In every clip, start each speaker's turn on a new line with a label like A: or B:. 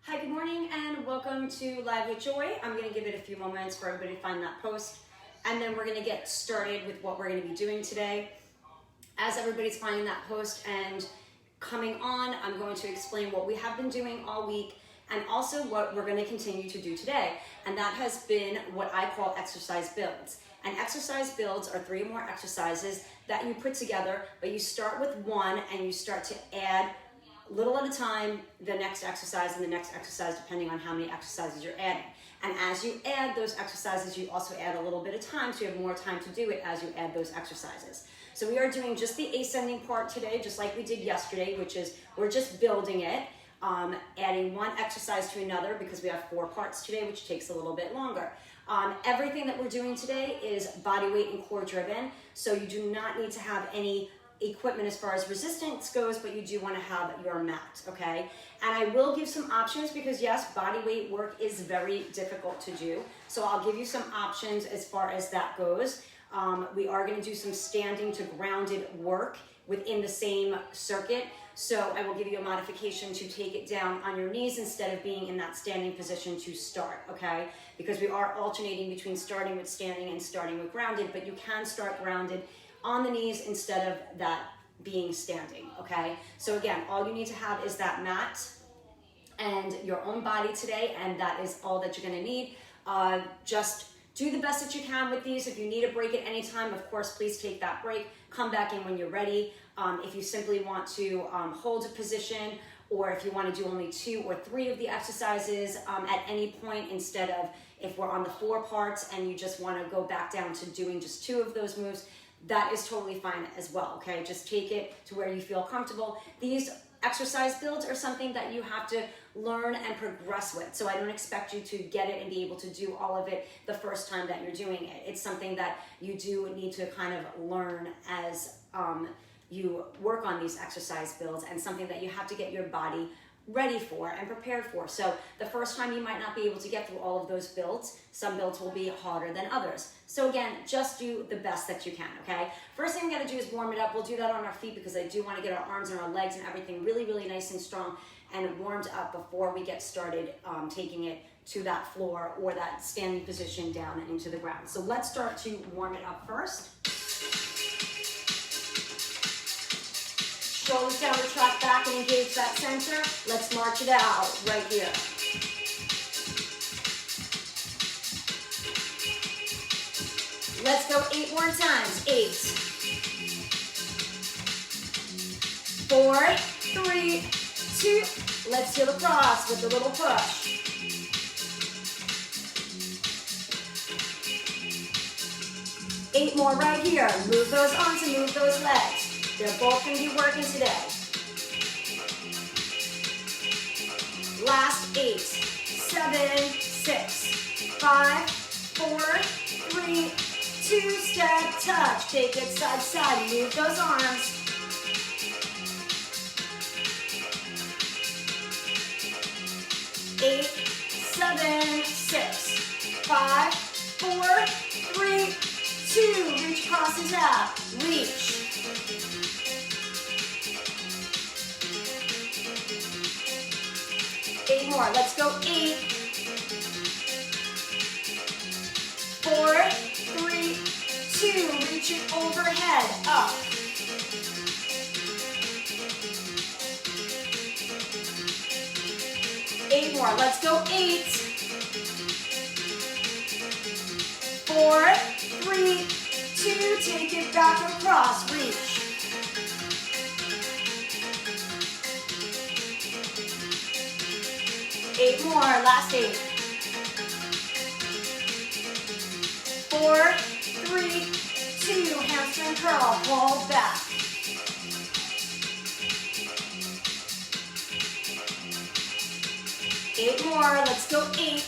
A: Hi, good morning and welcome to Live with Joy. I'm going to give it a few moments for everybody to find that post, and then we're going to get started with what we're going to be doing today. As everybody's finding that post and coming on, I'm going to explain what we have been doing all week and also what we're going to continue to do today. And that has been what I call exercise builds. And exercise builds are 3 or more exercises that you put together, but you start with one and you start to add little at a time, the next exercise and the next exercise, depending on how many exercises you're adding. And as you add those exercises, you also add a little bit of time, so you have more time to do it as you add those exercises. So we are doing just the ascending part today, just like we did yesterday, which is we're just building it, adding one exercise to another because we have 4 parts today, which takes a little bit longer. Everything that we're doing today is body weight and core driven, so you do not need to have any equipment as far as resistance goes, but you do want to have your mat, okay? And I will give some options because yes, body weight work is very difficult to do. So I'll give you some options as far as that goes. We are going to do some standing to grounded work within the same circuit. So I will give you a modification to take it down on your knees instead of being in that standing position to start, okay? Because we are alternating between starting with standing and starting with grounded, but you can start grounded on the knees instead of that being standing, okay? So again, all you need to have is that mat and your own body today, and that is all that you're gonna need. Just do the best that you can with these. If you need a break at any time, of course, please take that break. Come back in when you're ready. If you simply want to hold a position, or if you want to do only 2 or 3 of the exercises at any point, instead of if we're on the 4 parts and you just want to go back down to doing just 2 of those moves, that is totally fine as well, okay? Just take it to where you feel comfortable. These exercise builds are something that you have to learn and progress with. So I don't expect you to get it and be able to do all of it the first time that you're doing it. It's something that you do need to kind of learn as you work on these exercise builds, and something that you have to get your body ready for and prepared for. So the first time you might not be able to get through all of those builds. Some builds will be harder than others. So again, just do the best that you can, okay? First thing we gotta do is warm it up. We'll do that on our feet because I do wanna get our arms and our legs and everything really, really nice and strong and warmed up before we get started taking it to that floor or that standing position down and into the ground. So let's start to warm it up first. Shoulders down, retract back and engage that center. Let's march it out right here. Let's go 8 more times. 8, 4, 3, 2. Let's heel across with a little push. 8 more right here. Move those arms and move those legs. They're both going to be working today. Last 8, 7, 6, 5, 4, 3, 2, step, touch. Take it side to side. Move those arms. 8, 7, 6, 5, 4, 3, 2. Reach across and tap. Reach. 8 more. Let's go. 8, 4, 3, 2. Reach it overhead. Up. 8 more. Let's go. 8, 4, 3, 2. Take it back across. Reach. 8 more, last 8. 4, 3, 2, hamstring curl, pull back. 8 more, let's go. 8,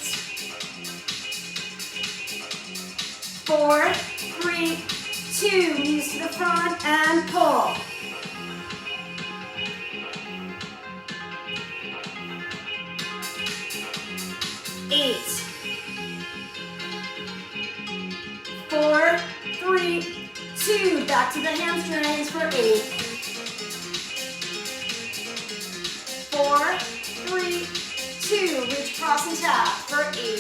A: 4, 3, 2, knees to the front and pull. 8, 4, 3, 2, back to the hamstrings for 8, 4, 3, 2, cross and tap for 8,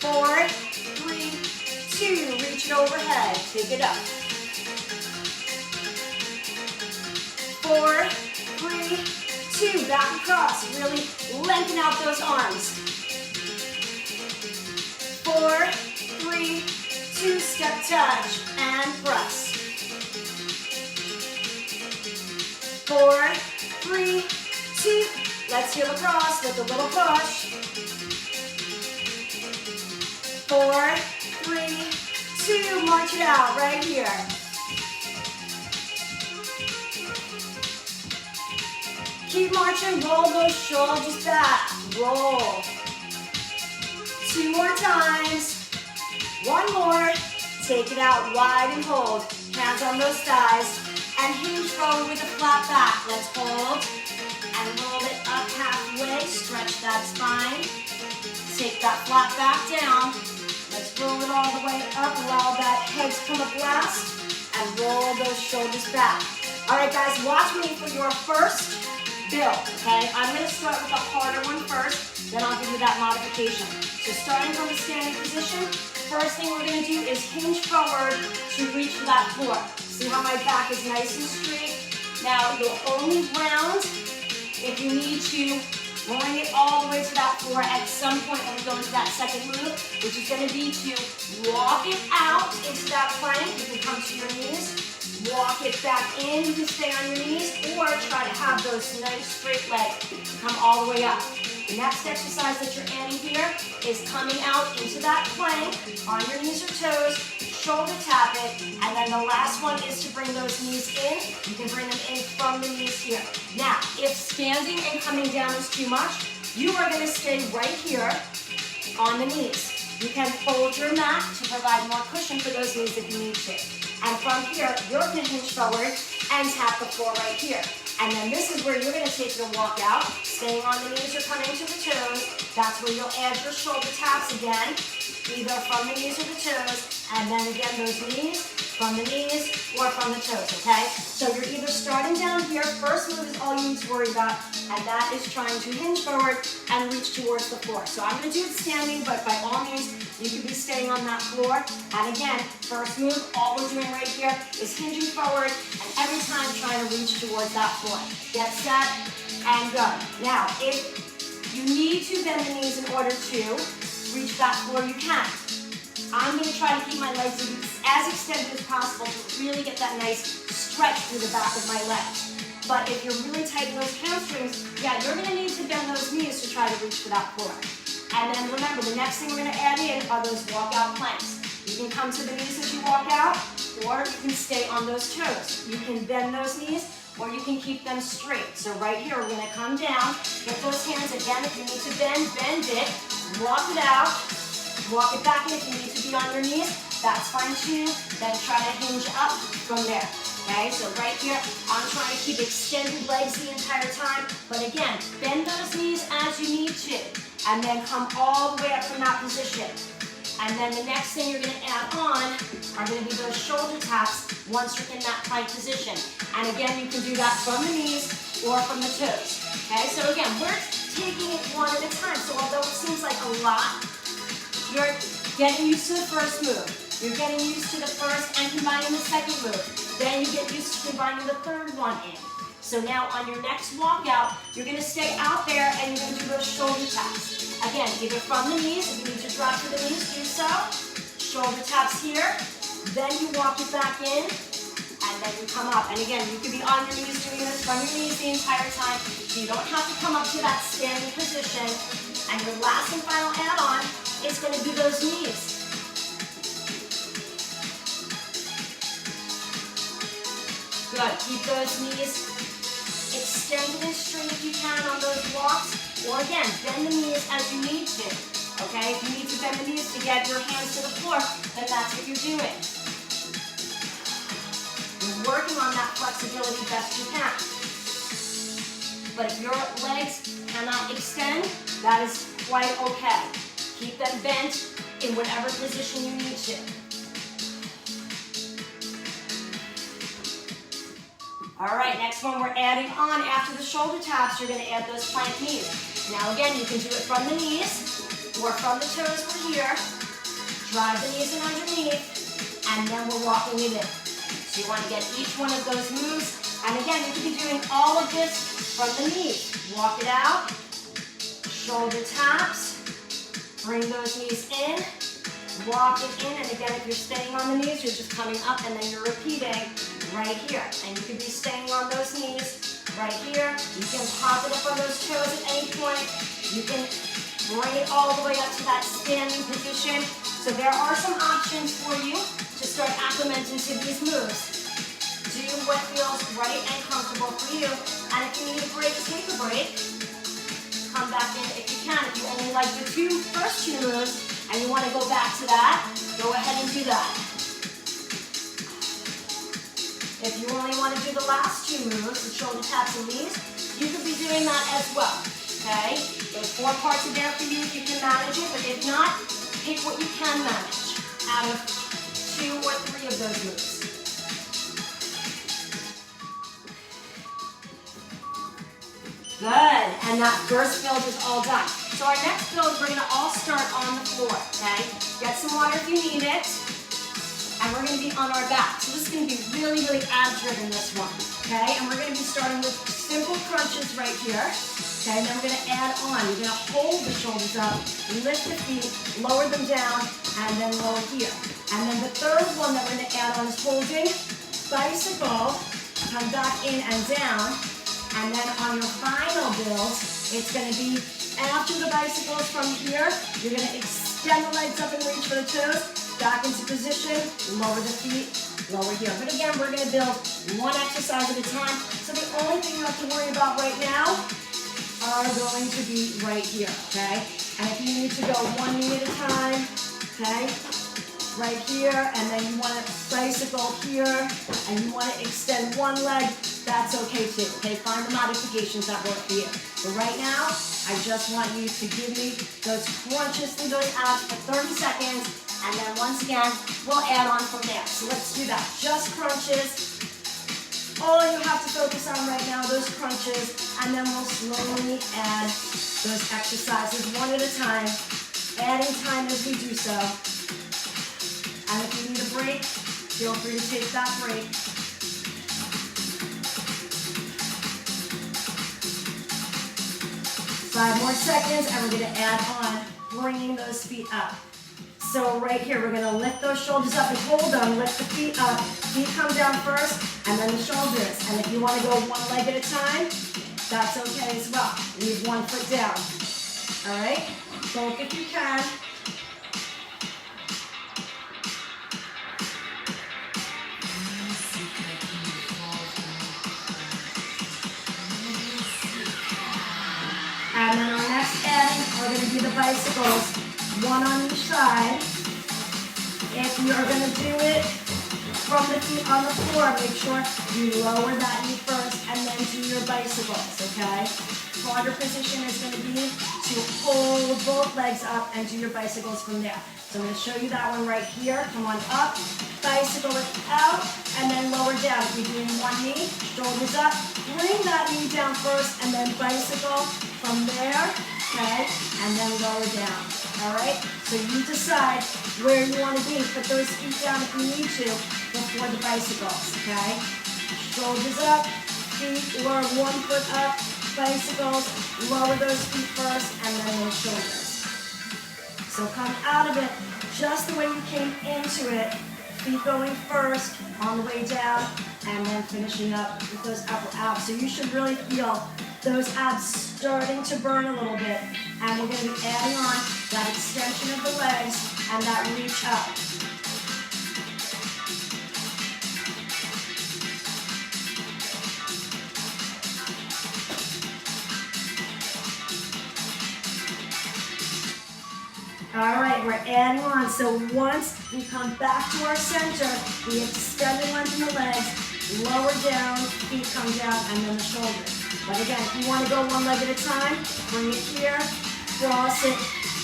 A: 4, 3, 2, reach it overhead, take it up. 4, 3, 2, back across, really lengthen out those arms. 4, 3, 2, step touch, and press. 4, 3, 2, let's heel across with a little push. 4, 3, 2, march it out right here. Keep marching, roll those shoulders back, roll. 2 more times. 1 more. Take it out wide and hold. Hands on those thighs. And hinge forward with a flat back. Let's hold. And roll it up halfway. Stretch that spine. Take that flat back down. Let's roll it all the way up. Allow that head to come up last. And roll those shoulders back. All right, guys, watch me for your first build, okay? I'm going to start with a harder one first, then I'll give you that modification. So starting from the standing position, first thing we're going to do is hinge forward to reach for that floor. See how my back is nice and straight? Now, you'll only round if you need to bring it all the way to that floor at some point when we go into that second move, which is going to be to walk it out into that plank. You can come to your knees. Walk it back in, you can stay on your knees, or try to have those nice straight legs come all the way up. The next exercise that you're adding here is coming out into that plank on your knees or toes, shoulder tap it, and then the last one is to bring those knees in. You can bring them in from the knees here. Now, if standing and coming down is too much, you are going to stay right here on the knees. You can fold your mat to provide more cushion for those knees if you need to. And from here, you're going to hinge forward and tap the floor right here. And then this is where you're going to take your walk out, staying on the knees or coming to the toes. That's where you'll add your shoulder taps again, either from the knees or the toes, and then again those knees, from the knees, or from the toes, okay? So you're either starting down here, first move is all you need to worry about, and that is trying to hinge forward and reach towards the floor. So I'm going to do it standing, but by all means, you can be staying on that floor. And again, first move, all we're doing right here is hinging forward, and every time trying to reach towards that floor. Get set, and go. Now, if you need to bend the knees in order to reach that floor, you can. I'm going to try to keep my legs as extended as possible to really get that nice stretch through the back of my legs. But if you're really tight in those hamstrings, yeah, you're going to need to bend those knees to try to reach for that floor. And then remember, the next thing we're going to add in are those walkout planks. You can come to the knees as you walk out, or you can stay on those toes. You can bend those knees, or you can keep them straight. So right here, we're going to come down, get those hands again. If you need to bend it, walk it out, walk it back in. If you need to be on your knees, that's fine too. Then try to hinge up from there. Okay, so right here, I'm trying to keep extended legs the entire time. But again, bend those knees as you need to. And then come all the way up from that position. And then the next thing you're going to add on are going to be those shoulder taps once you're in that tight position. And again, you can do that from the knees or from the toes. Okay, so again, we're taking it one at a time. So although it seems like a lot, you're getting used to the first move. You're getting used to the first and combining the second move. Then you get used to combining the third one in. So now on your next walkout, you're going to stay out there and you're going to do those shoulder taps. Again, either from the knees, if you need to drop to the knees, do so. Shoulder taps here. Then you walk it back in, and then you come up. And again, you could be on your knees doing this from your knees the entire time. So you don't have to come up to that standing position. And your last and final add-on is going to be those knees. Good. Keep those knees extended and straight if you can on those walks. Or again, bend the knees as you need to. Okay? If you need to bend the knees to get your hands to the floor, then that's what you're doing. You're working on that flexibility best you can. But if your legs cannot extend, that is quite okay. Keep them bent in whatever position you need to. All All right, next one we're adding on after the shoulder taps, you're gonna add those plank knees. Now again, you can do it from the knees or from the toes from here. Drive the knees in underneath, and then we're walking it in. So you wanna get each one of those moves. And again, you could be doing all of this from the knees. Walk it out, shoulder taps, bring those knees in, walk it in, and again, if you're staying on the knees, you're just coming up and then you're repeating right here. And you could be staying on those knees right here. You can pop it up on those toes at any point. You can bring it all the way up to that standing position. So there are some options for you to start acclimating to these moves. Do what feels right and comfortable for you. And if you need a break, take a break. Come back in if you can. If you only like the first two moves and you want to go back to that, go ahead and do that. If you only want to do the last two moves, the shoulder taps and knees, you could be doing that as well, okay? Those 4 parts are there for you if you can manage it, but if not, pick what you can manage out of 2 or 3 of those moves. Good, and that first build is all done. So our next build, we're gonna all start on the floor, okay? Get some water if you need it. And we're gonna be on our back. So this is gonna be really, really ab-driven, this one, okay? And we're gonna be starting with simple crunches right here, okay? And then we're gonna add on. You're gonna hold the shoulders up, lift the feet, lower them down, and then lower here. And then the third one that we're gonna add on is holding, bicycle, come back in and down. And then on your final build, it's gonna be after the bicycles from here, you're gonna extend the legs up and reach for the toes, back into position, lower the feet, lower here. But again, we're gonna build one exercise at a time. So the only thing you have to worry about right now are going to be right here, okay? And if you need to go 1 knee at a time, okay? Right here, and then you wanna bicycle here, and you wanna extend one leg, that's okay too, okay? Find the modifications that work for you. But right now, I just want you to give me those crunches through those abs for 30 seconds, and then once again, we'll add on from there. So let's do that. Just crunches. All you have to focus on right now, those crunches, and then we'll slowly add those exercises one at a time, adding time as we do so. And if you need a break, feel free to take that break. 5 more seconds, and we're gonna add on, bringing those feet up. So right here, we're gonna lift those shoulders up and hold them, lift the feet up. Feet come down first, and then the shoulders. And if you wanna go 1 leg at a time, that's okay as well. Leave 1 foot down. All right? Both if you can. And then our next adding are going to be the bicycles, 1 on each side. If you're going to do it from the feet on the floor, make sure you lower that knee first and then do your bicycles, okay? Harder position is going to be to hold both legs up and do your bicycles from there. So I'm going to show you that one right here. Come on up, bicycle it out, and then lower down. If you're doing 1 knee, shoulders up, bring that knee down first and then bicycle from there, okay, and then lower down, all right? So you decide where you want to be. Put those feet down if you need to before the bicycles, okay? Shoulders up, feet or 1 foot up, bicycles, lower those feet first, and then those shoulders. So come out of it just the way you came into it, feet going first, on the way down, and then finishing up with those upper abs. So you should really feel those abs starting to burn a little bit. And we're going to be adding on that extension of the legs and that reach up. All right, we're adding on. So once we come back to our center, we extend and lengthen the legs, lower down, feet come down, and then the shoulders. But again, if you want to go 1 leg at a time, bring it here, cross it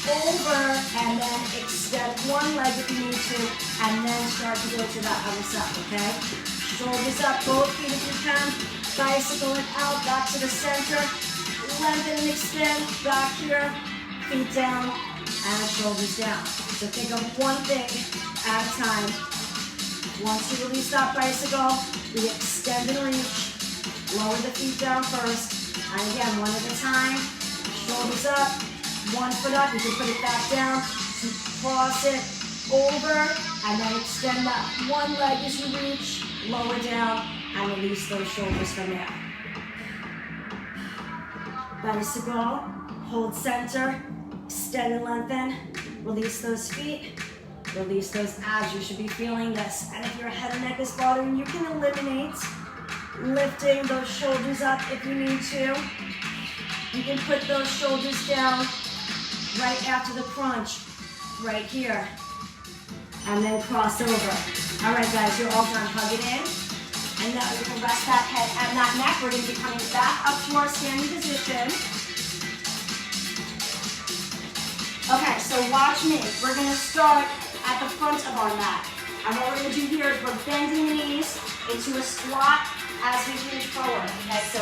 A: over, and then extend 1 leg if you need to, and then start to go to that other side, okay? Shoulders up, both feet if you can. Bicycle it out, back to the center. Lengthen and extend, back here. Feet down, and shoulders down. So think of one thing at a time. Once you release that bicycle, we extend and reach. Lower the feet down first. And again, one at a time. Shoulders up, one foot up. You can put it back down. So cross it over, and then extend that one leg as you reach. Lower down, and release those shoulders from there. Bicycle, hold center, extend and lengthen. Release those feet. Release those abs. You should be feeling this. And if your head and neck is bothering, you can eliminate lifting those shoulders up if you need to. You can put those shoulders down right after the crunch, right here. And then cross over. All right, guys, you're all done. Hug it in. And now you can rest that head and that neck. We're going to be coming back up to our standing position. Okay, so watch me. We're going to start at the front of our mat. And what we're going to do here is we're bending the knees into a squat as we reach forward. Okay, so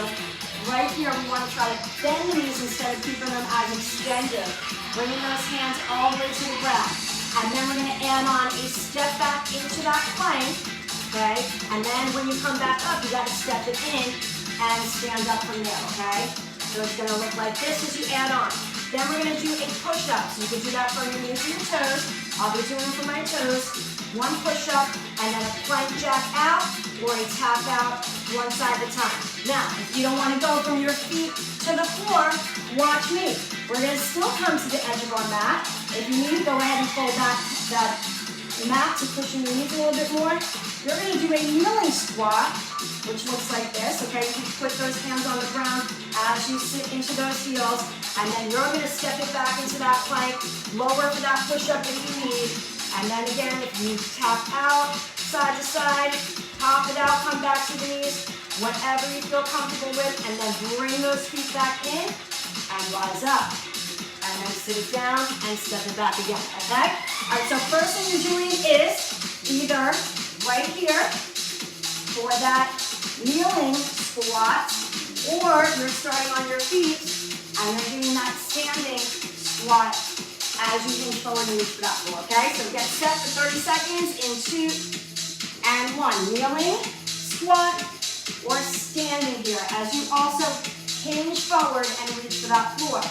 A: right here we want to try to bend the knees instead of keeping them as extended. Bringing those hands all the way to the ground. And then we're going to add on a step back into that plank. Okay, and then when you come back up, you got to step it in and stand up from there. Okay, so it's going to look like this as you add on. Then we're going to do a push-up. So you can do that from your knees to your toes. I'll be doing it for my toes. One push-up, and then a plank jack out, or a tap out, one side at a time. Now, if you don't want to go from your feet to the floor, watch me. We're going to still come to the edge of our mat. If you need, go ahead and fold back that mat to cushion your knees a little bit more. You're going to do a kneeling squat, which looks like this, okay? You can put those hands on the ground as you sit into those heels, and then you're going to step it back into that plank, lower for that push-up if you need, and then again, if you tap out, side to side, pop it out, come back to the knees, whatever you feel comfortable with, and then bring those feet back in, and rise up. And then sit it down and step it back again, okay? All right, so first thing you're doing is either right here for that kneeling squat, or you're starting on your feet and you're doing that standing squat as you move forward and reach for that floor, okay? So get set for 30 seconds in 2 and 1. Kneeling, squat, or standing here as you also hinge forward and reach for that floor.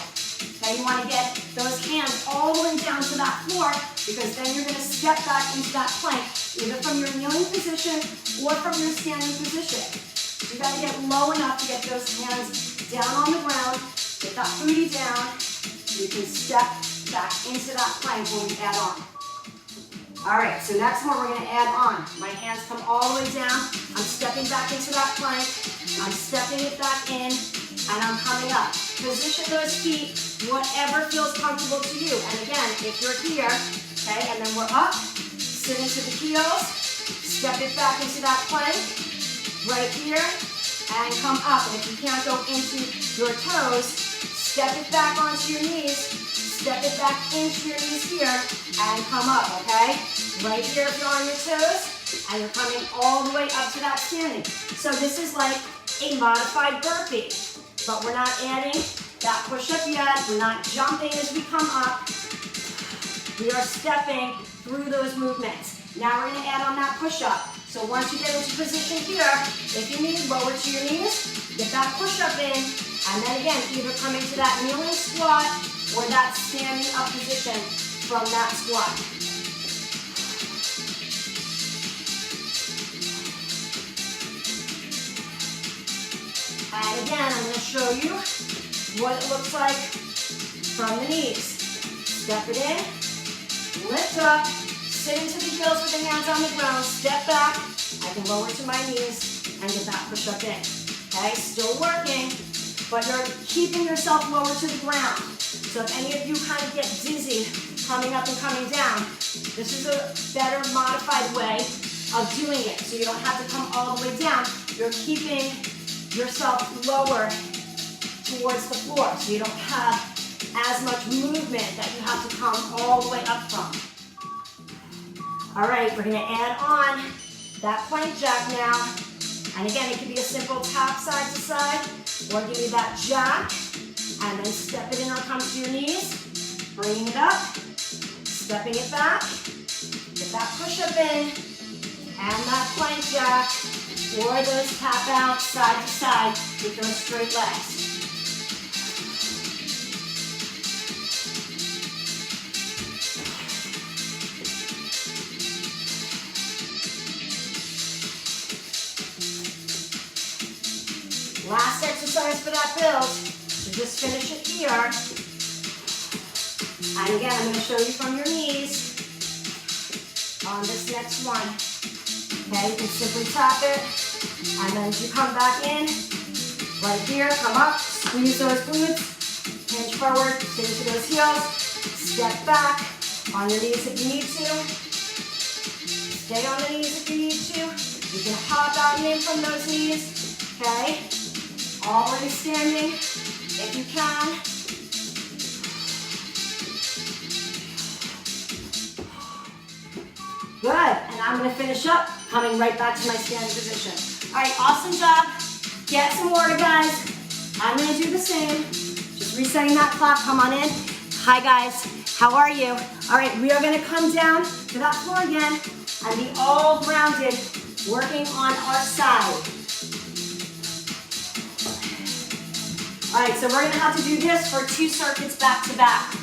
A: Okay, you want to get those hands all the way down to that floor, because then you're going to step back into that plank, either from your kneeling position or from your standing position. You got to get low enough to get those hands down on the ground, get that booty down. You can step back into that plank when we add on. All right, so next one we're going to add on. My hands come all the way down. I'm stepping back into that plank. I'm stepping it back in, and I'm coming up. Position those feet, whatever feels comfortable to you. And again, if you're here, okay, and then we're up, sit into the heels, step it back into that plank, right here, and come up. And if you can't go into your toes, step it back onto your knees, step it back into your knees here, and come up, okay? Right here if you're on your toes, and you're coming all the way up to that standing. So this is like a modified burpee. But we're not adding that push-up yet. We're not jumping as we come up. We are stepping through those movements. Now we're going to add on that push-up. So once you get into position here, if you need, lower to your knees, get that push-up in, and then again, either coming to that kneeling squat or that standing up position from that squat. And again, I'm going to show you what it looks like from the knees. Step it in, lift up, sit into the heels with the hands on the ground, step back, I can lower to my knees and get that push up in. Okay, still working, but you're keeping yourself lower to the ground. So if any of you kind of get dizzy coming up and coming down, this is a better modified way of doing it. So you don't have to come all the way down. You're keeping yourself lower towards the floor, so you don't have as much movement that you have to come all the way up from. All right, we're going to add on that plank jack now. And again, it could be a simple tap side to side, or give me that jack, and then step it in or come to your knees, bringing it up, stepping it back, get that push-up in, and that plank jack, or those tap outs side to side with those straight legs. Last exercise for that build, so just finish it here. And again, I'm going to show you from your knees on this next one. Okay, you can simply tap it, and then as you come back in, right here, come up, squeeze those glutes, hinge forward, stay to those heels, step back, on your knees if you need to. Stay on the knees if you need to. You can hop out and in from those knees, okay? Already standing, if you can. Good, and I'm gonna finish up, coming right back to my standing position. All right, awesome job. Get some water, guys. I'm gonna do the same. Just resetting that clock, come on in. Hi, guys, how are you? All right, we are gonna come down to that floor again and be all grounded, working on our side. All right, so we're gonna have to do this for 2 circuits back to back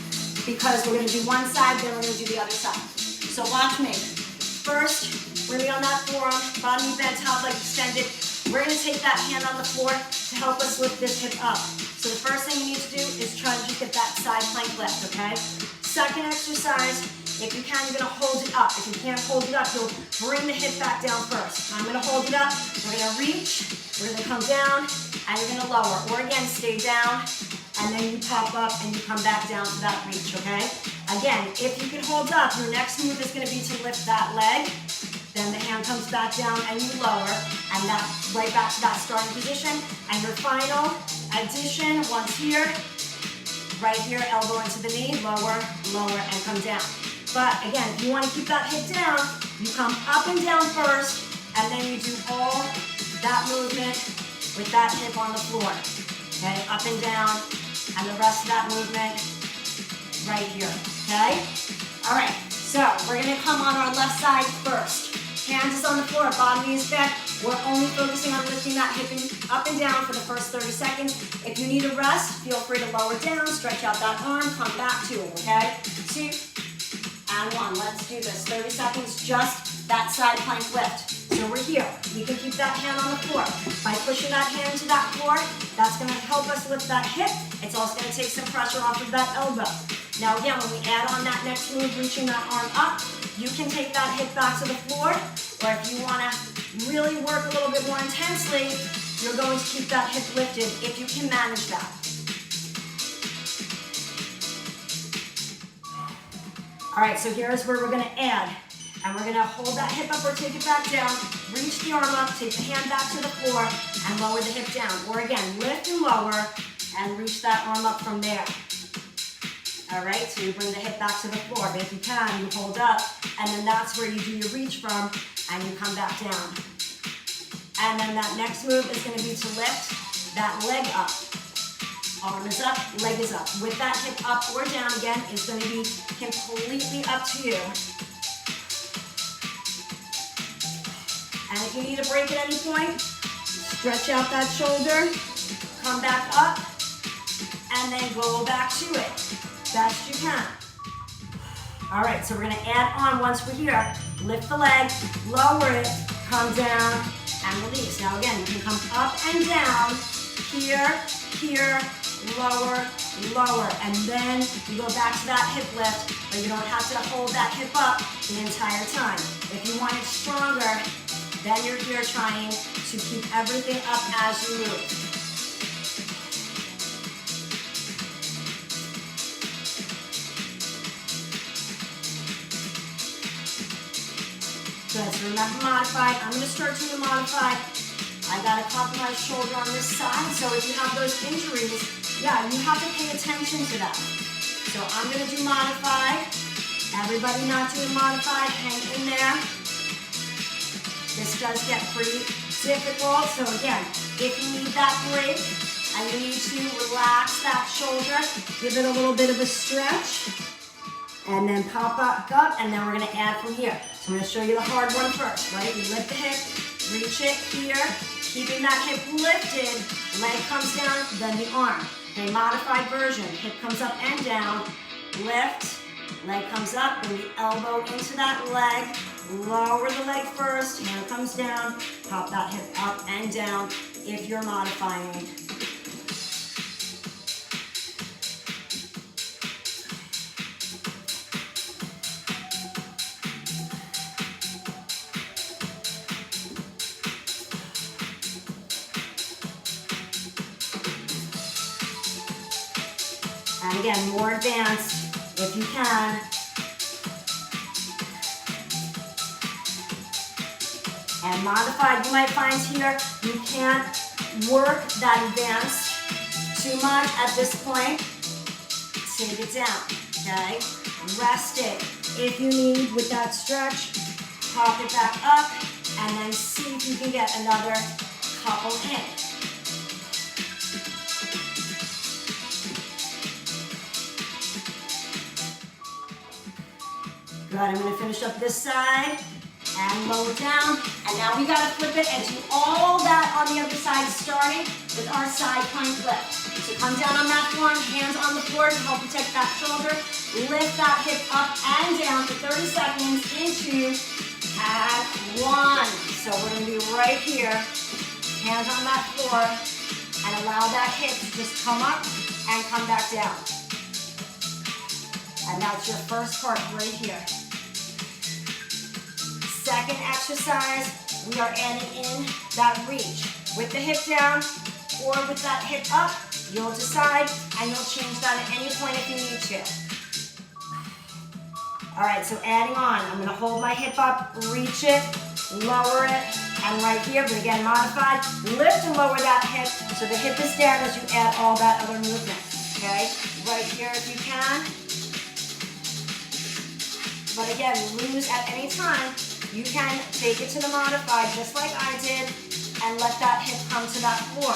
A: because we're gonna do one side, then we're gonna do the other side. So watch me. First, we're gonna be on that forearm, bottom knee bent, top leg extended. We're gonna take that hand on the floor to help us lift this hip up. So the first thing you need to do is try to just get that side plank lift, okay? Second exercise, if you can, you're gonna hold it up. If you can't hold it up, you'll bring the hip back down first. I'm gonna hold it up, we're gonna reach, we're gonna come down, and you're gonna lower. Or again, stay down, and then you pop up and you come back down to that reach, okay? Again, if you can hold up, your next move is gonna be to lift that leg, then the hand comes back down and you lower, and that right back to that starting position. And your final addition, once here, right here, elbow into the knee, lower, lower, and come down. But again, if you want to keep that hip down, you come up and down first, and then you do all that movement with that hip on the floor. Okay, up and down, and the rest of that movement right here, okay? All right, so we're gonna come on our left side first. Hands is on the floor, bottom knee is bent. We're only focusing on lifting that hip up and down for the first 30 seconds. If you need a rest, feel free to lower down, stretch out that arm, come back to it, okay? 2 and 1, let's do this. 30 seconds, just that side plank lift. So we're here, we can keep that hand on the floor. By pushing that hand to that floor, that's gonna help us lift that hip. It's also gonna take some pressure off of that elbow. Now again, when we add on that next move, reaching that arm up, you can take that hip back to the floor, or if you wanna really work a little bit more intensely, you're going to keep that hip lifted if you can manage that. All right, so here's where we're gonna add. And we're gonna hold that hip up or take it back down, reach the arm up, take the hand back to the floor, and lower the hip down. Or again, lift and lower, and reach that arm up from there. All right, so you bring the hip back to the floor, but if you can, you hold up, and then that's where you do your reach from, and you come back down. And then that next move is gonna be to lift that leg up. Arm is up, leg is up. With that hip up or down again, it's gonna be completely up to you. And if you need a break at any point, stretch out that shoulder, come back up, and then go back to it. Best you can. All right, so we're gonna add on once we're here. Lift the leg, lower it, come down, and release. Now again, you can come up and down, here, here, lower, lower, and then you go back to that hip lift, but you don't have to hold that hip up the entire time. If you want it stronger, then you're here trying to keep everything up as you move. Good, so remember modified. I'm gonna start doing the modified. I got a compromised shoulder on this side, so if you have those injuries, yeah, you have to pay attention to that. So I'm gonna do modified. Everybody not doing modified, hang in there. This does get pretty difficult. So again, if you need that break and you need to relax that shoulder, give it a little bit of a stretch, and then pop back up, and then we're gonna add from here. So I'm gonna show you the hard one first, right? You lift the hip, reach it here, keeping that hip lifted, leg comes down, then the arm. Okay, modified version, hip comes up and down, lift, leg comes up, bring the elbow into that leg, lower the leg first, hand comes down, pop that hip up and down if you're modifying. And again, more advanced if you can. And modified, you might find here, you can't work that advanced too much at this point. Take it down, okay? Rest it. If you need, with that stretch, pop it back up, and then see if you can get another couple in. Good, I'm gonna finish up this side and lower down. And now we gotta flip it and do all that on the other side, starting with our side plank lift. So come down on that form, hands on the floor to help protect that shoulder. Lift that hip up and down for 30 seconds into and 1. So we're gonna be right here, hands on that floor, and allow that hip to just come up and come back down. And that's your first part right here. Second exercise, we are adding in that reach. With the hip down or with that hip up, you'll decide, and you'll change that at any point if you need to. All right, so adding on, I'm gonna hold my hip up, reach it, lower it, and right here, but again, modified, lift and lower that hip, so the hip is down as you add all that other movement, okay? Right here if you can. But again, lose at any time. You can take it to the modified, just like I did, and let that hip come to that floor.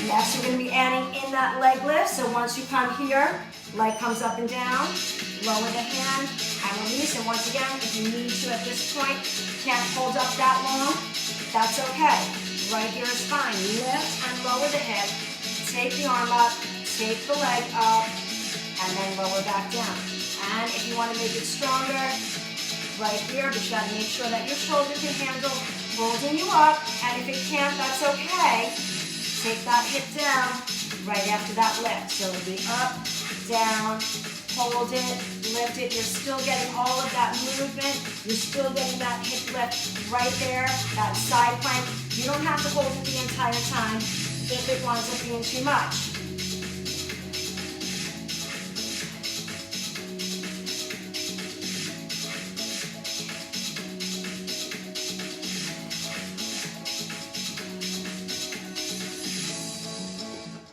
A: Next, we're going to be adding in that leg lift. So once you come here, leg comes up and down, lower the hand, and release. And once again, if you need to at this point, can't hold up that long, that's okay. Right here is fine. Lift and lower the hip, take the arm up, take the leg up, and then lower back down. And if you want to make it stronger, right here, but you got to make sure that your shoulder can handle holding you up. And if it can't, that's okay. Take that hip down right after that lift. So it'll be up, down, hold it, lift it. You're still getting all of that movement. You're still getting that hip lift right there, that side plank. You don't have to hold it the entire time if it winds up being too much.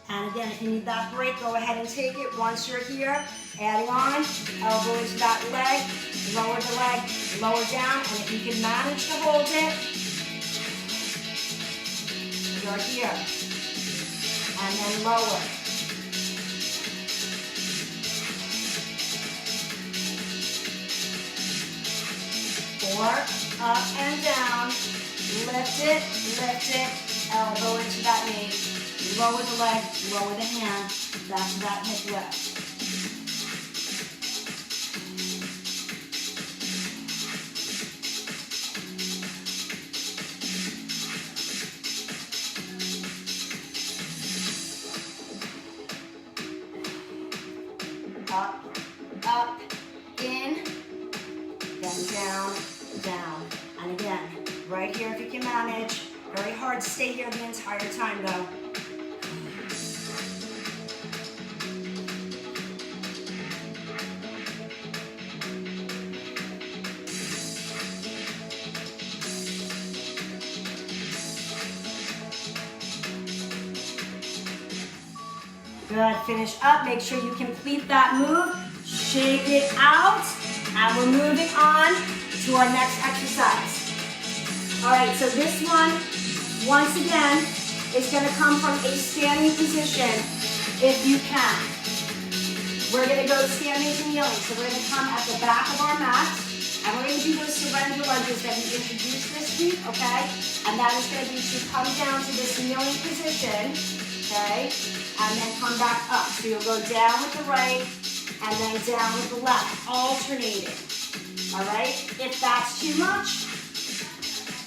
A: And again, if you need that break, go ahead and take it. Once you're here, adding on, elbow into that leg, lower the leg, lower down, and if you can manage to hold it, you're here. And then lower. Four, up and down, lift it, elbow into that knee. Lower the leg, lower the hand, back to that hip lift. Up, in, then down, down. And again, right here if you can manage. Very hard to stay here the entire time though. Good, finish up. Make sure you complete that move. Shake it out. And we're moving on to our next exercise. All right, so this one, once again, is gonna come from a standing position, if you can. We're gonna go standing to kneeling. So we're gonna come at the back of our mat, and we're gonna do those surrender lunges that we introduced this week, okay? And that is gonna be to come down to this kneeling position, okay? And then come back up. So you'll go down with the right, and then down with the left, alternating. All right? If that's too much,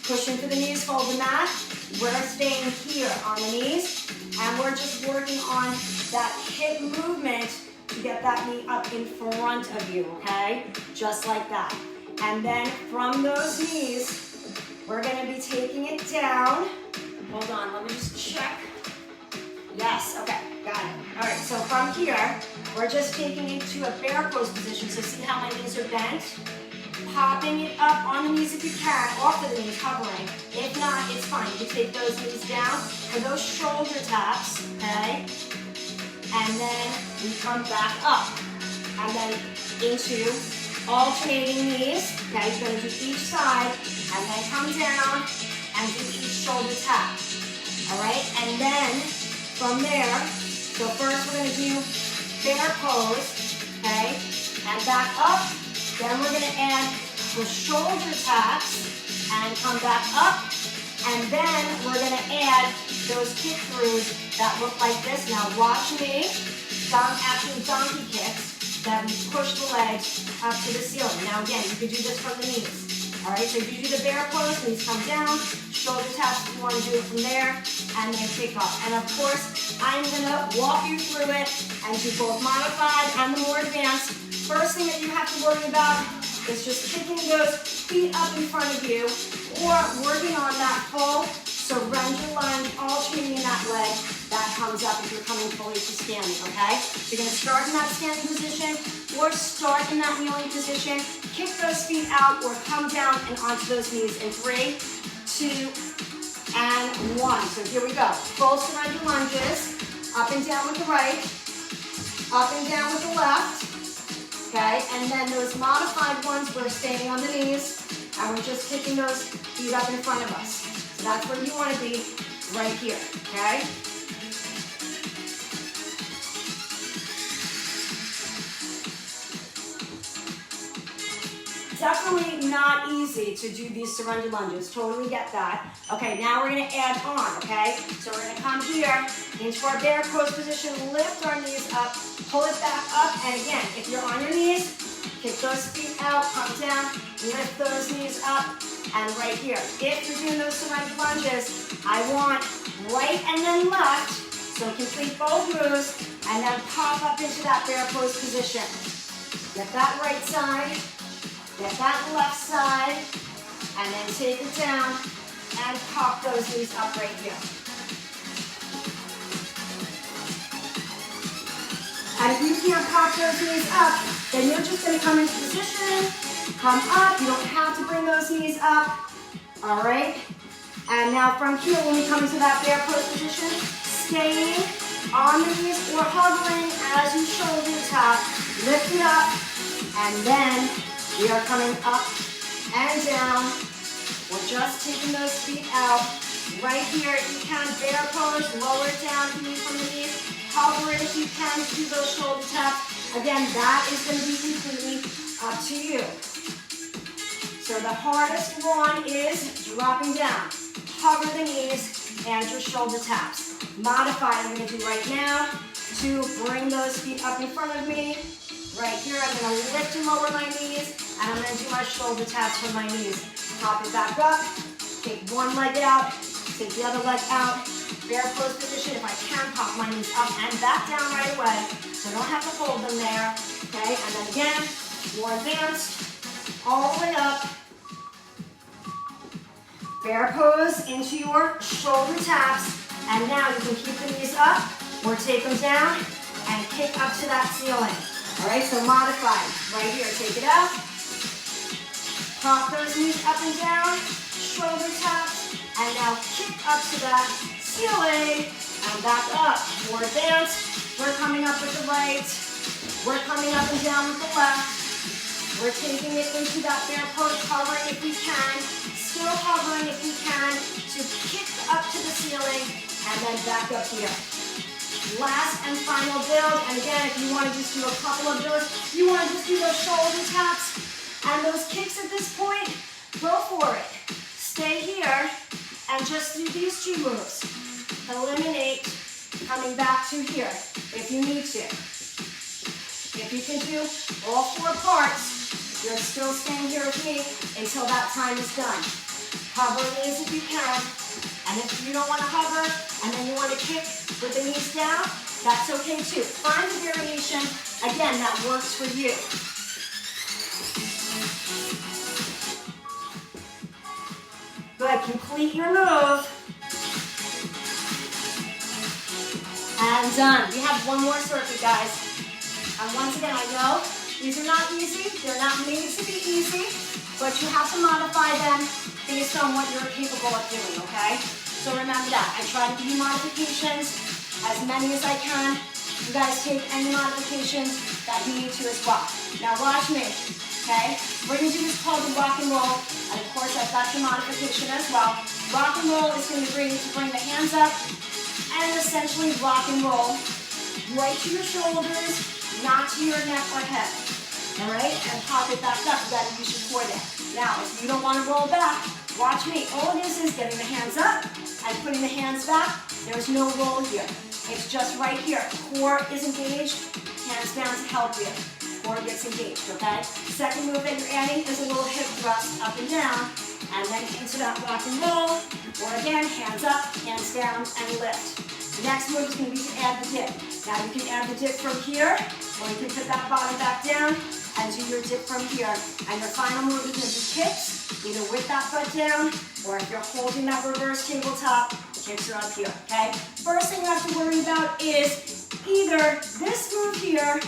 A: push into the knees, fold the mat. We're staying here on the knees, and we're just working on that hip movement to get that knee up in front of you, okay? Just like that. And then from those knees, we're gonna be taking it down. Hold on, let me just check. Yes, okay, got it. All right, so from here, we're just taking it to a bear pose position. So see how my knees are bent? Popping it up on the knees if you can, off of the knees, hovering. If not, it's fine. You can take those knees down for those shoulder taps, okay? And then we come back up. And then into alternating knees. Okay, you're gonna do each side, and then come down and do each shoulder tap. All right, and then from there, so first we're gonna do bear pose, okay? And back up. Then we're gonna add the shoulder taps and come back up. And then we're gonna add those kick throughs that look like this. Now watch me, actually donkey kicks that we push the legs up to the ceiling. Now again, you can do this from the knees. All right, so if you do the bear pose, knees come down, shoulder taps if you wanna do it from there, and then kick up. And of course, I'm gonna walk you through it and do both modified and the more advanced. First thing that you have to worry about is just kicking those feet up in front of you or working on that full surrender lunge, alternating that leg that comes up if you're coming fully to standing, okay? So you're gonna start in that standing position or start in that kneeling position, kick those feet out or come down and onto those knees in 3, 2, and 1. So here we go. Full surrender lunges, up and down with the right, up and down with the left. Okay, and then those modified ones, we're staying on the knees, and we're just kicking those feet up in front of us. So that's where you want to be, right here, okay? Definitely not easy to do these surrender lunges, totally get that. Okay, now we're gonna add on, okay? So we're gonna come here into our bear pose position, lift our knees up, pull it back up, and again, if you're on your knees, kick those feet out, come down, lift those knees up, and right here. If you're doing those surrender lunges, I want right and then left, so complete both moves, and then pop up into that bear pose position. Get that right side, get that left side, and then take it down, and pop those knees up right here. And if you can't pop those knees up, then you're just going to come into position, come up. You don't have to bring those knees up. All right? And now from here, when we come into that bear pose position, staying on the knees or hovering as you shoulder tap, lift it up, and then we are coming up and down. We're just taking those feet out. Right here, if you can, bear pose, lower it down if you need from the knees. Hover it if you can to do those shoulder taps. Again, that is going to be completely up to you. So the hardest one is dropping down. Hover the knees and your shoulder taps. Modify, I'm going to do right now to bring those feet up in front of me. Right here, I'm going to lift and lower my knees, and I'm going to do my shoulder taps from my knees. Pop it back up, take one leg out, take the other leg out. Bear pose position, if I can, pop my knees up and back down right away, so I don't have to hold them there, okay? And then again, more advanced, all the way up. Bear pose into your shoulder taps, and now you can keep the knees up or take them down and kick up to that ceiling. All right, so modify, right here, take it out, pop those knees up and down, shoulder taps, and now kick up to that ceiling, and back up. More advanced. We're coming up with the right. We're coming up and down with the left. We're taking it into that bear pose, hovering if we can. Still hovering if we can to kick up to the ceiling and then back up here. Last and final build. And again, if you want to just do a couple of those, you want to just do those shoulder taps and those kicks at this point, go for it. Stay here and just do these two moves. Eliminate coming back to here if you need to. If you can do all 4 parts, you're still staying here with me until that time is done. Hover knees if you can. And if you don't want to hover and then you want to kick with the knees down, that's okay too. Find a variation, again, that works for you. Good, complete your move. And done. We have one more circuit, guys. And once again, I know these are not easy. They're not made to be easy, but you have to modify them based on what you're capable of doing, okay? So remember that. I try to give you modifications, as many as I can. You guys take any modifications that you need to as well. Now watch me, okay? We're gonna do this called the rock and roll, and of course I've got your modification as well. Rock and roll is going to bring you to bring the hands up and essentially rock and roll right to your shoulders, not to your neck or head. All right, and pop it back up. You gotta use your core there. Now, if you don't want to roll back, watch me. All it is getting the hands up and putting the hands back. There's no roll here. It's just right here. Core is engaged, hands down to help you. Core gets engaged, okay? Second move that you're adding is a little hip thrust up and down, and then into that rock and roll, or again, hands up, hands down, and lift. The next move is going to be to add the dip. Now you can add the dip from here, or you can put that bottom back down and do your dip from here. And your final move is going to be kicks, either with that foot down, or if you're holding that reverse tabletop, the kicks are up here, okay? First thing you have to worry about is either this move here,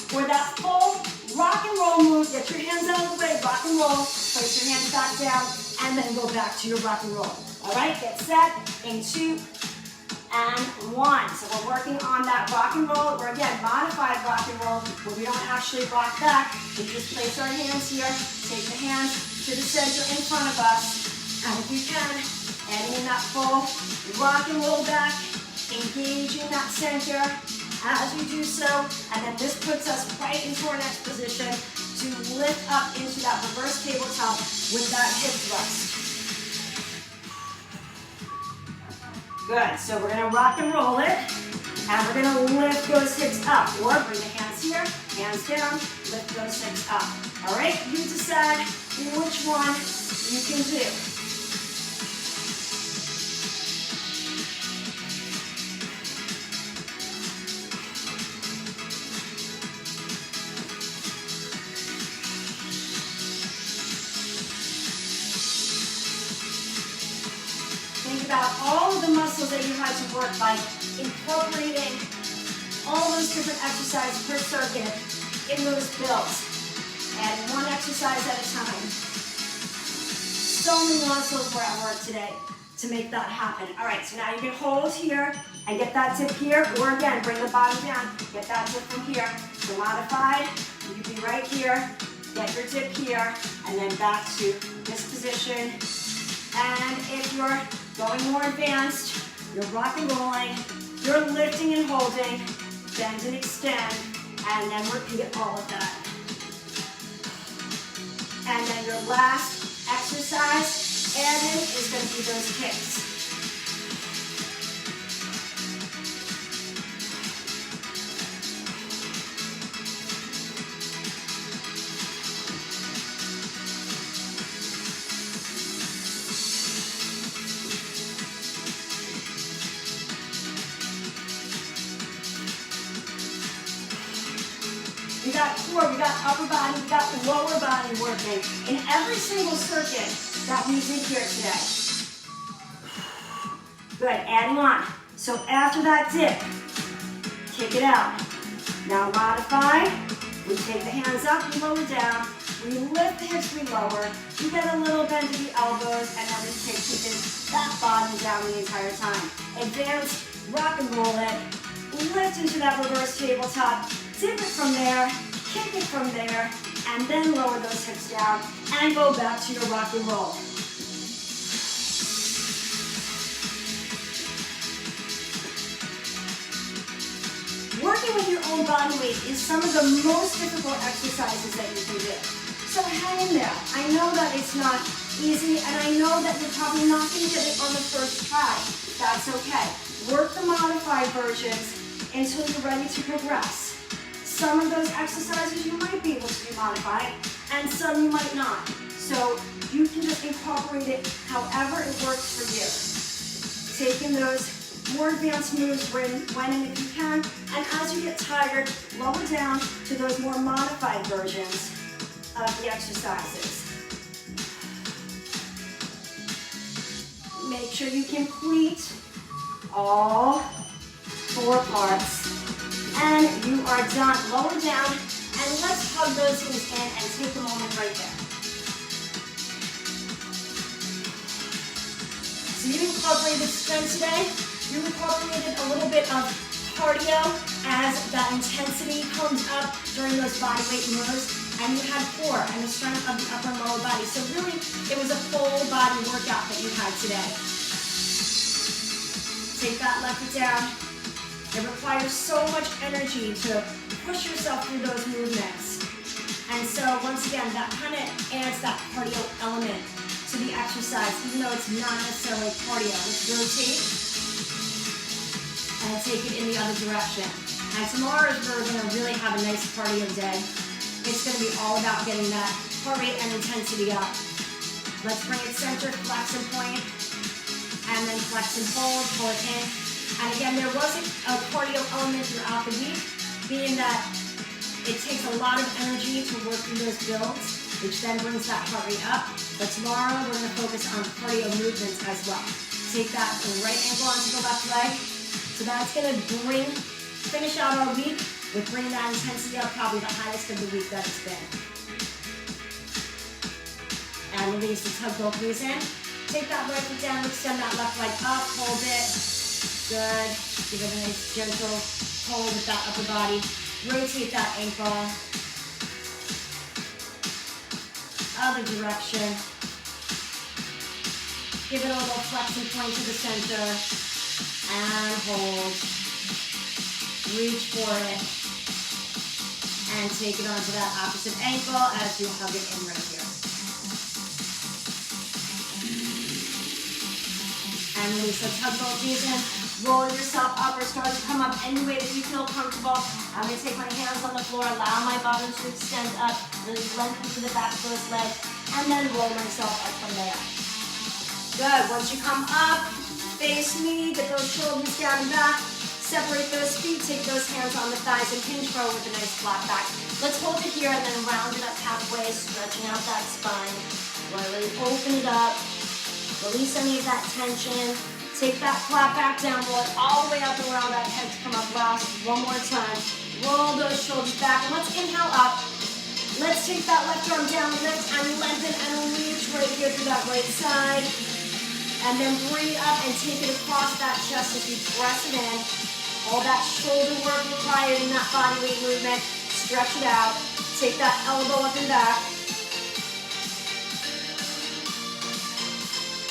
A: or that full rock and roll move. Get your hands out of the way, rock and roll, place your hands back down, and then go back to your rock and roll. All right, get set in 2 and 1. So we're working on that rock and roll, or again, modified rock and roll, where we don't actually rock back. We just place our hands here, take the hands to the center in front of us, and if you can, adding in that full rock and roll back, engaging that center as we do so, and then this puts us right into our next position to lift up into that reverse tabletop with that hip thrust. Good, so we're gonna rock and roll it, and we're gonna lift those hips up, or bring the hands here, hands down, lift those hips up. All right, you decide which one you can do. About all of the muscles that you had to work by incorporating all those different exercises per circuit in those builds, and one exercise at a time. So many muscles were at work today to make that happen. All right, so now you can hold here and get that dip here, or again, bring the bottom down, get that dip from here. So modified, you can be right here, get your dip here, and then back to this position. And if you're going more advanced, you're rock and rolling, you're lifting and holding, bend and extend, and then repeat all of that. And then your last exercise added is going to be those kicks. We got core, we got upper body, we got lower body working in every single circuit that we did here today. Good, adding on. So after that dip, kick it out. Now modify. We take the hands up and lower down, We lift the hips, we lower. You get a little bend to the elbows, and then we keep that bottom down the entire time. Advance, rock and roll it. Lift into that reverse tabletop. Dip it from there, kick it from there, and then lower those hips down and go back to your rock and roll. Working with your own body weight is some of the most difficult exercises that you can do. So hang in there. I know that it's not easy, and I know that you're probably not going to get it on the first try. That's okay. Work the modified versions until you're ready to progress. Some of those exercises you might be able to do modified, and some you might not. So you can just incorporate it however it works for you. Taking those more advanced moves when and if you can, and as you get tired, lower down to those more modified versions of the exercises. Make sure you complete all 4 parts. And you are done. Lower down, and let's hug those knees in and take a moment right there. So you incorporated strength today. You incorporated a little bit of cardio as that intensity comes up during those body weight moves. And you had core and the strength of the upper and lower body. So really, it was a full body workout that you had today. Take that left foot down. It requires so much energy to push yourself through those movements. And so once again, that kind of adds that cardio element to the exercise, even though it's not necessarily cardio. Let's rotate and take it in the other direction. And tomorrow we're going to really have a nice cardio day. It's going to be all about getting that heart rate and intensity up. Let's bring it center, flex and point, and then flex and hold, pull it in. And again, there wasn't a cardio element throughout the week, being that it takes a lot of energy to work through those builds, which then brings that heart rate up. But tomorrow, we're going to focus on cardio movements as well. Take that right ankle onto the left leg. So that's going to finish out our week with bringing that intensity up, probably the highest of the week that it's been. And release the tug both knees in. Take that right foot down, extend that left leg up, hold it. Good. Give it a nice gentle hold with that upper body. Rotate that ankle. Other direction. Give it a little flex and point to the center. And hold. Reach for it. And take it onto that opposite ankle as you hug it in right here. And release the tug both knees in. Roll yourself up or start to come up any way that you feel comfortable. I'm going to take my hands on the floor, allow my bottom to extend up, really lengthen to the back of those legs, and then roll myself up from there. Good. Once you come up, face me, get those shoulders down and back, separate those feet, take those hands on the thighs, and hinge forward with a nice flat back. Let's hold it here and then round it up halfway, stretching out that spine. Really open it up, release any of that tension. Take that flat back down, roll it all the way up and allow that head to come up last. One more time. Roll those shoulders back, and let's inhale up. Let's take that left arm down, lift and lengthen and reach right here through that right side. And then bring it up and take it across that chest as you press it in. All that shoulder work required in that body weight movement. Stretch it out. Take that elbow up and back.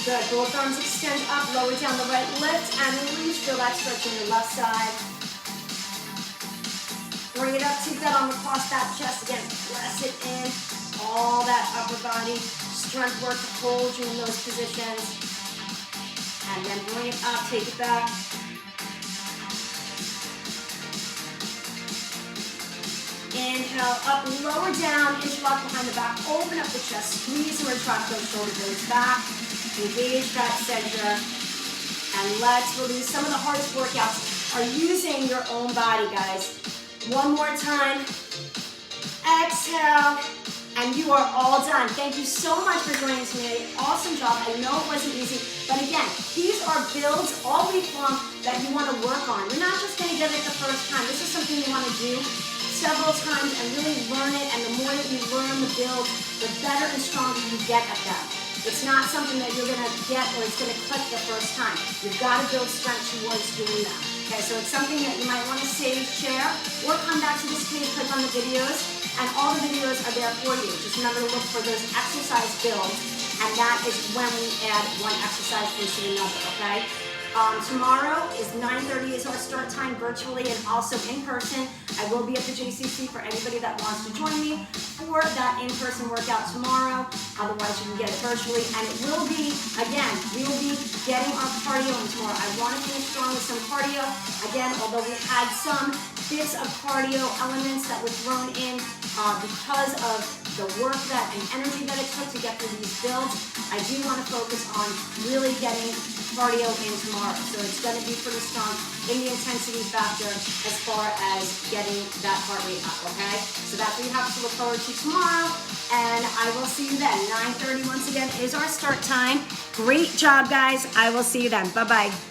A: Good. Both arms extend up, lower down the right, lift and reach. Feel that stretch on your left side. Bring it up, take that arm across that chest again. Press it in. All that upper body strength work to hold you in those positions. And then bring it up, take it back. Inhale, up, lower down, interlock behind the back, open up the chest, squeeze and retract those shoulder blades back. Engage that center, and let's release. Some of the hardest workouts are using your own body, guys. One more time. Exhale, and you are all done. Thank you so much for joining us today. Awesome job. I know it wasn't easy, but again, these are builds all week long that you want to work on. You're not just going to get it the first time. This is something you want to do several times and really learn it, and the more that you learn the builds, the better and stronger you get at them. It's not something that you're gonna get or it's gonna click the first time. You've gotta build strength towards doing that. Okay, so it's something that you might wanna save, share, or come back to this page, click on the videos, and all the videos are there for you. Just remember to look for those exercise builds, and that is when we add one exercise into another, okay? Tomorrow is 9:30 is our start time virtually and also in person. I will be at the JCC for anybody that wants to join me for that in-person workout tomorrow. Otherwise, you can get it virtually. And it will be, again, we will be getting our cardio in tomorrow. I want to finish strong with some cardio. Again, although we had some bits of cardio elements that were thrown in because of the work that and energy that it took to get through these builds, I do want to focus on really getting cardio in tomorrow. So it's going to be pretty strong in the intensity factor as far as getting that heart rate up, okay? So that's what you have to look forward to tomorrow, and I will see you then. 9:30 once again is our start time. Great job, guys. I will see you then. Bye-bye.